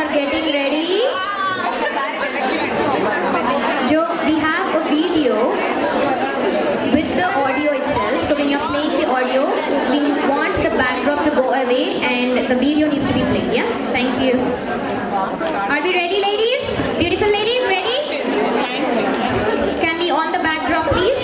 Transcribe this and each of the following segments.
are getting ready. Joe, we have a video with the audio itself. So when you're playing the audio, we want the backdrop to go away and the video needs to be played. Yeah? Thank you. Are we ready, ladies? Beautiful ladies, ready? Can we on the backdrop, please?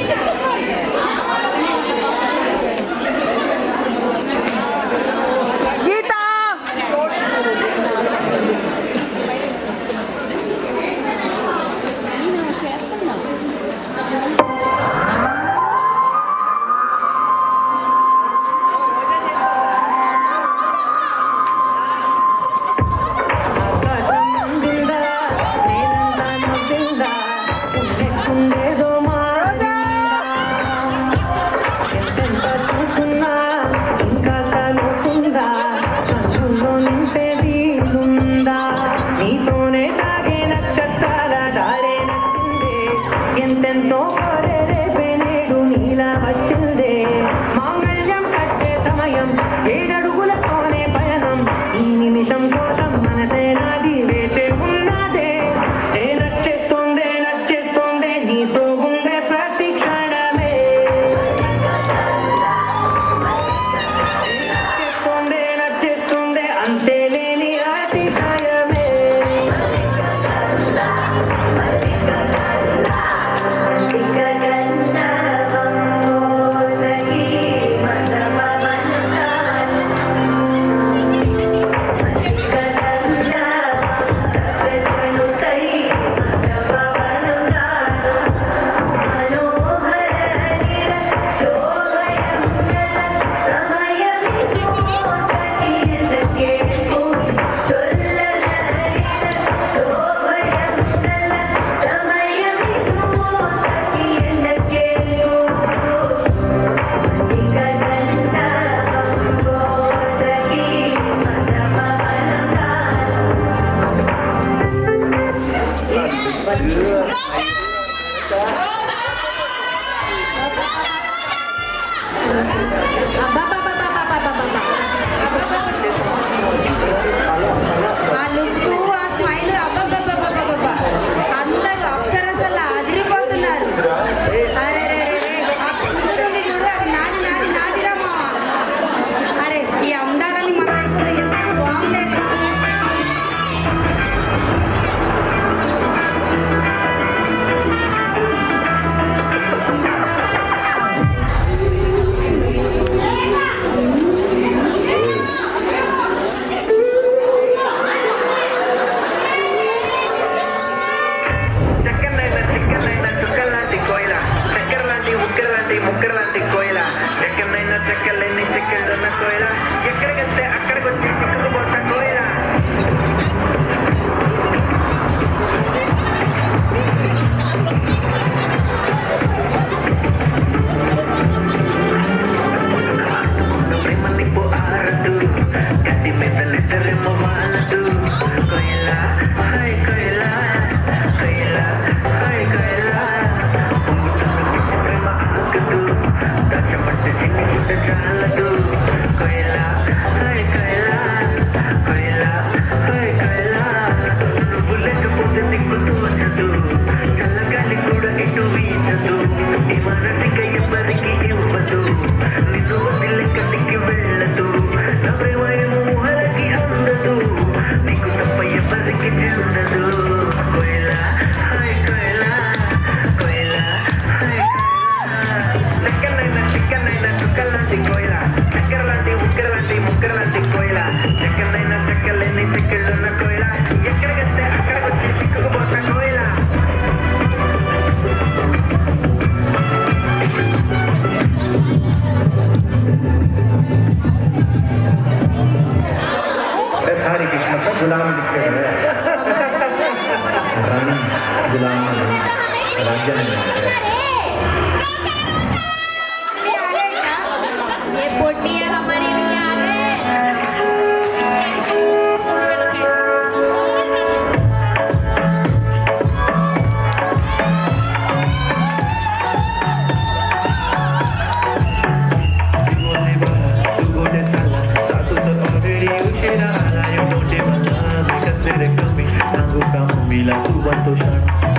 तेरे कमी सांगू का मम्मीला तू बनतो क्षण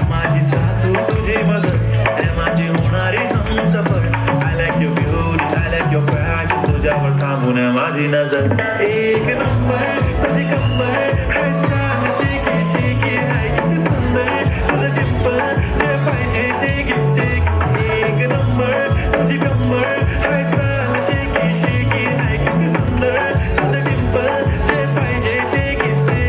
माझी सासू तुझी मदत हे माझी होणारी Humsafar I like your beauty I like your fashion तुझ्यावर थांबून माझी नजर एक नंबर तुझी कंबर हाय छान चिकी चिकी हाय किती सुंदर तुझं डिंपल जे पाहिजे ते घेते एक नंबर तुझी कंबर हाय छान चिकी चिकी हाय किती सुंदर तुझं डिंपल जे पाहिजे ते घेते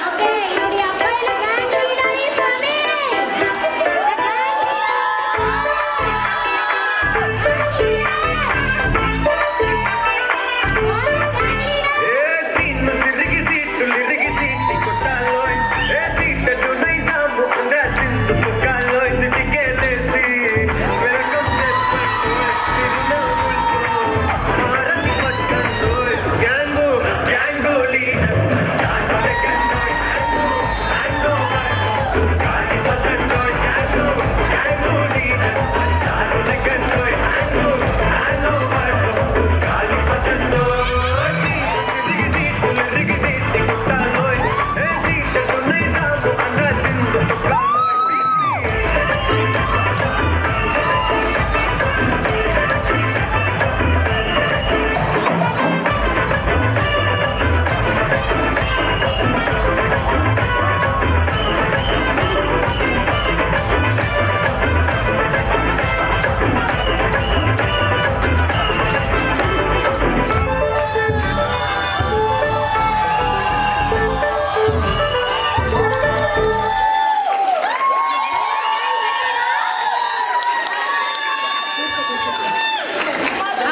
ఓకే ఇప్పుడు ఈ అబ్బాయిల గ్యాంగ్ లీడర్ ఈస్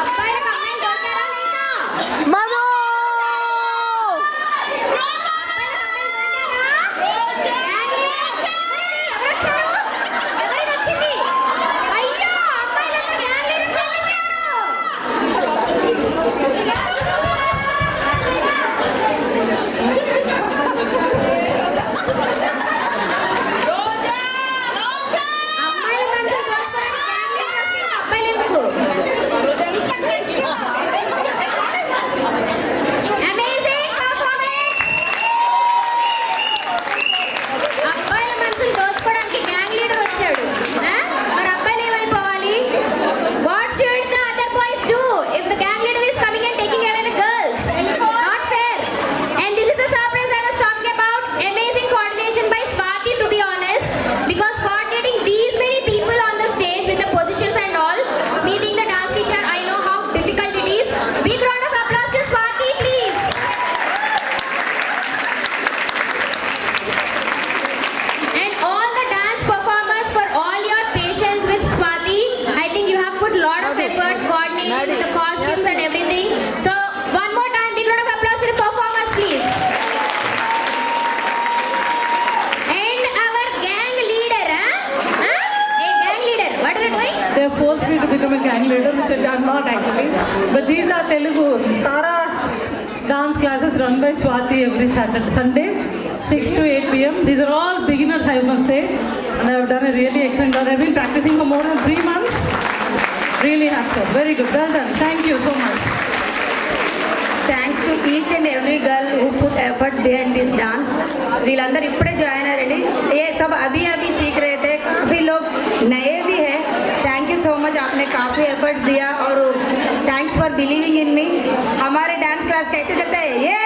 అబ్బాయిలకు అమ్మాయిలు దొరికారా లేదా? మధు అబ్బాయిలకు అమ్మాయిలు దొరికారా? గ్యాంగ్ లీడర్ ఎవరొచ్చారు? ఎవరికి వచ్చింది? అయ్యో అబ్బాయిలకు గ్యాంగ్ లీడర్ అమ్మాయిల మనసులు దోచుకోవడానికి గ్యాంగ్ లీడర్ వస్తే అబ్బాయిలు ఎందుకు? Amazing performance! అబ్బాయిల మనసులు దోచుకోవడానికి గ్యాంగ్ లీడర్ వచ్చాడు. మరి అబ్బాయిలు ఏమైపోవాలి? What should the other boys do if the gang leader is coming and taking away the girls? Not fair. And this is the surprise I was talking about. Amazing coordination by Swati, to be honest, because coordinating these many people on the stage with the positions and all, me being the dance teacher, I know how difficult it is. Big round of applause to Swati, please. And all the dance performers, for all your patience with Swati, I think you have put lot of effort coordinating with the costumes and everything. So one more time, big round of applause to the performers, please. And our gang leader, hey gang leader, what are you doing? they forced me to become a gang leader, which I'm not actually. But these are Telugu Tara dance classes run by Swati every Saturday, Sunday, 6 to 8 p.m. These are all beginners, I must say, and they have done a really excellent job. They've been practicing for more than 3 months. Really have so. Very good. Well done. Thank you so much. Thanks to each and every girl who put efforts behind this dance వీళ్ళందరూ ఇప్పుడే join అయ్యారండి ये सब अभी अभी सीख रहे थे काफ़ी लोग नए भी हैं थैंक यू सो मच आपने काफ़ी एफर्ट्स दिया और थैंक्स फॉर बिलीविंग इन मी हमारे डांस क्लास कैसे चलता है ये